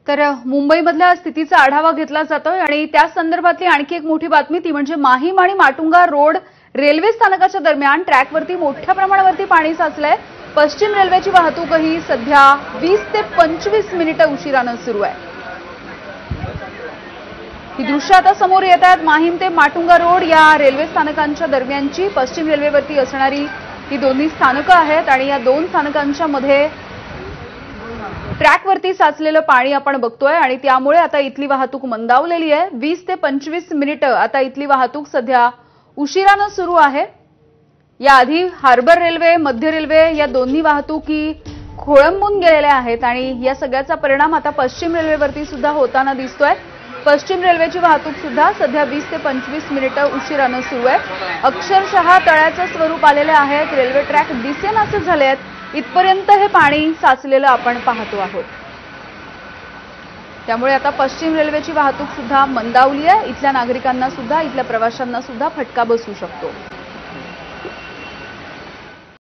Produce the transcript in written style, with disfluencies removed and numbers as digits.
तर मुंबईमधल्या स्थितीचा आढावा घेतला जातोय आणि त्या संदर्भातली आणखी एक मोठी बातमी ती म्हणजे माहीम आणि माटुंगा रोड रेल्वे स्थानकाच्या दरम्यान ट्रॅकवरती मोठ्या प्रमाणावरती पाणी साचलंय। पश्चिम रेल्वेची वाहतूकही सध्या 20 ते 25 मिनिटं उशिराने सुरू आहे। ही दृश्य आता समोर येत आहेत। माहीम ते माटुंगा रोड या रेल्वे स्थानकांच्या दरम्यानची पश्चिम रेल्वेवरती असणारी ही दोन्ही स्थानकं आहेत आणि या दोन स्थानकांच्या मध्ये ट्रॅकवरती साचलेलं पाणी आपण बघतोय आणि त्यामुळे आता इथली वाहतूक मंदावलेली आहे। 20 ते 25 मिनिटं आता इथली वाहतूक सध्या उशिराने सुरू आहे। याआधी हार्बर रेल्वे, मध्य रेल्वे या दोन्ही वाहतुकी खोळंबून गेलेल्या आहेत आणि या सगळ्याचा परिणाम आता पश्चिम रेल्वेवरती सुद्धा होताना दिसतोय। पश्चिम रेल्वेची वाहतूक सुद्धा सध्या 20 ते 25 मिनिटं उशिराने सुरू आहे। अक्षरशः तळ्याचं स्वरूप आलेले आहे, रेल्वे ट्रॅक दिसेनासे झाले आहेत, इथपर्यंत हे पाणी साचलेलं आपण पाहतो आहोत। त्यामुळे आता पश्चिम रेल्वेची वाहतूक सुद्धा मंदावली आहे। इथल्या नागरिकांना सुद्धा, इथल्या प्रवाशांना सुद्धा फटका बसू शकतो।